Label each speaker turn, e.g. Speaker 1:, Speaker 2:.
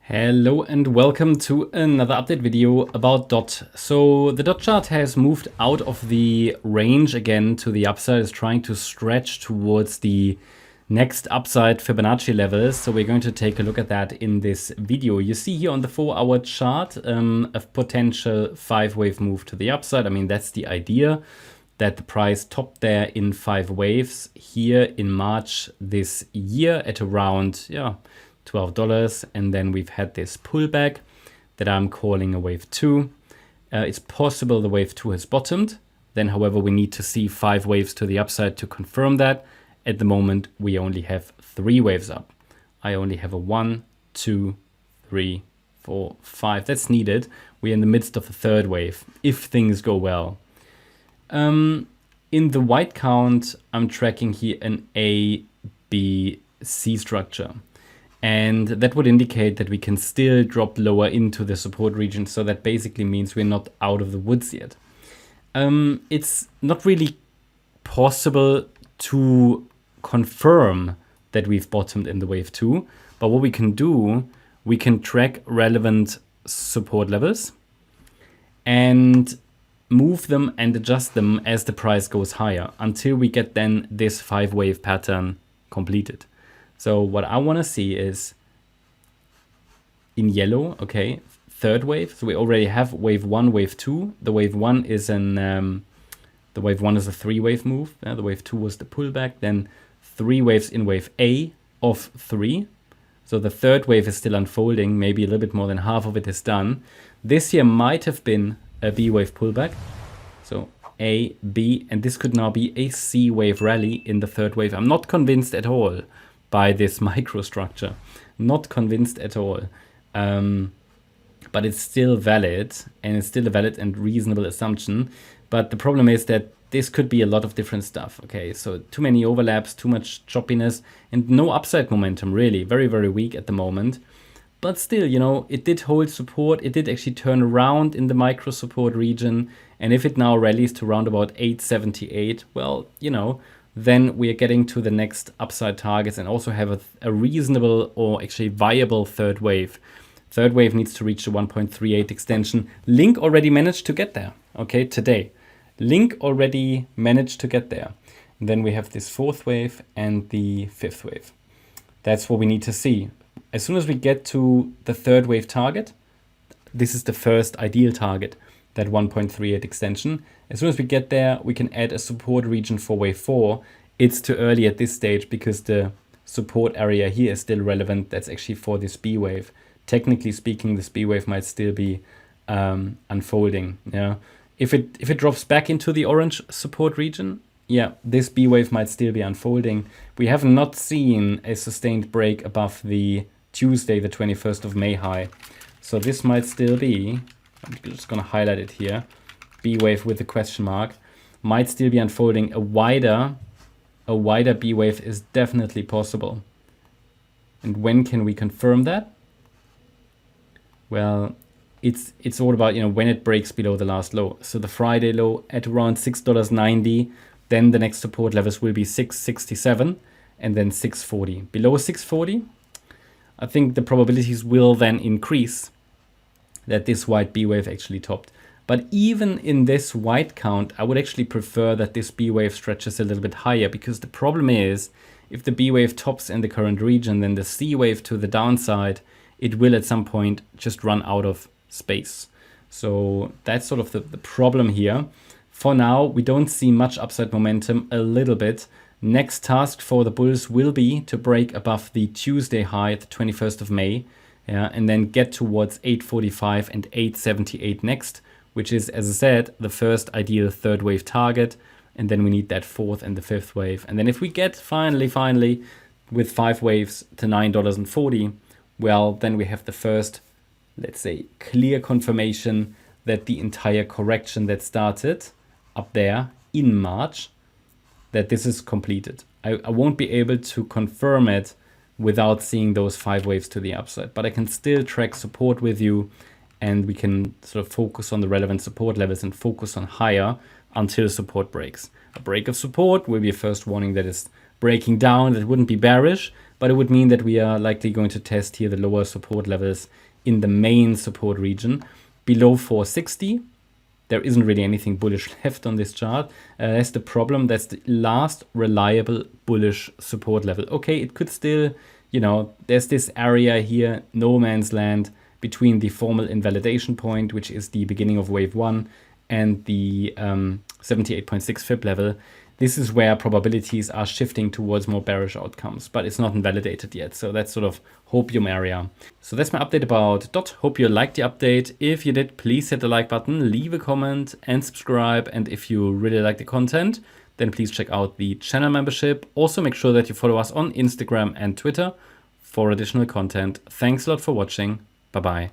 Speaker 1: Hello and welcome to another update video about DOT. So the DOT chart has moved out of the range again to the upside. It's trying to stretch towards the next upside Fibonacci levels. So we're going to take a look at that in this video. You see here on the 4-hour chart a potential 5-wave move to the upside. I mean, that's the idea, that the price topped there in 5 waves here in March this year at around, $12, and then we've had this pullback that I'm calling a wave 2. It's possible the wave 2 has bottomed. Then, however, we need to see 5 waves to the upside to confirm that. At the moment, we only have 3 waves up. I only have a 1, 2, 3, 4, 5. That's needed. We're in the midst of the 3rd wave, if things go well. In the white count, I'm tracking here an A, B, C structure. And that would indicate that we can still drop lower into the support region. So that basically means we're not out of the woods yet. It's not really possible to confirm that we've bottomed in the wave 2. But what we can do, we can track relevant support levels and move them and adjust them as the price goes higher until we get then this 5-wave pattern completed. So what I want to see is in yellow, okay, 3rd wave. So we already have wave 1, wave 2. The wave 1 is a 3-wave move. The wave 2 was the pullback. Then 3 waves in wave A of 3. So the 3rd wave is still unfolding. Maybe a little bit more than half of it is done. This here might have been a B wave pullback. So A, B, and this could now be a C wave rally in the 3rd wave. I'm not convinced at all by this microstructure. Not convinced at all. But it's still valid, and it's still a valid and reasonable assumption. But the problem is that this could be a lot of different stuff. Okay, so too many overlaps, too much choppiness, and no upside momentum, really. Very, very weak at the moment. But still, you know, it did hold support. It did actually turn around in the micro support region. And if it now rallies to around about 878, well, you know, then we are getting to the next upside targets and also have a reasonable or actually viable 3rd wave. 3rd wave needs to reach the 1.38 extension. Link already managed to get there, okay, today. Link already managed to get there. And then we have this 4th wave and the 5th wave. That's what we need to see. As soon as we get to the 3rd wave target, this is the first ideal target, that 1.38 extension. As soon as we get there, we can add a support region for wave 4. It's too early at this stage because the support area here is still relevant. That's actually for this B wave. Technically speaking, this B wave might still be unfolding. Yeah. If it drops back into the orange support region, yeah, this B wave might still be unfolding. We have not seen a sustained break above the Tuesday, the 21st of May high. So this might still be, I'm just going to highlight it here, B wave with a question mark, might still be unfolding. A wider B wave is definitely possible. And when can we confirm that? Well, it's all about, you know, when it breaks below the last low. So the Friday low at around $6.90, then the next support levels will be $6.67 and then $6.40. Below $6.40, I think the probabilities will then increase that this white B wave actually topped. But even in this white count, I would actually prefer that this B wave stretches a little bit higher, because the problem is if the B wave tops in the current region, then the C wave to the downside, it will at some point just run out of space. So that's sort of the problem here. For now, we don't see much upside momentum, a little bit. Next task for the bulls will be to break above the Tuesday high, the 21st of May. Yeah, and then get towards 845 and 878 next, which is, as I said, the first ideal 3rd wave target. And then we need that 4th and the 5th wave. And then if we get finally with 5 waves to $9.40, well, then we have the first, let's say, clear confirmation that the entire correction that started up there in March, that this is completed. I won't be able to confirm it without seeing those 5 waves to the upside, but I can still track support with you, and we can sort of focus on the relevant support levels and focus on higher until support breaks. A break of support will be a first warning that is breaking down. That wouldn't be bearish, but it would mean that we are likely going to test here the lower support levels in the main support region below 460. There isn't really anything bullish left on this chart. That's the problem. That's the last reliable bullish support level. Okay, it could still, you know, there's this area here, no man's land, between the formal invalidation point, which is the beginning of wave 1, and the 78.6 fib level. This is where probabilities are shifting towards more bearish outcomes, but it's not invalidated yet. So that's sort of hopium area. So that's my update about DOT. Hope you liked the update. If you did, please hit the like button, leave a comment and subscribe. And if you really like the content, then please check out the channel membership. Also make sure that you follow us on Instagram and Twitter for additional content. Thanks a lot for watching. Bye-bye.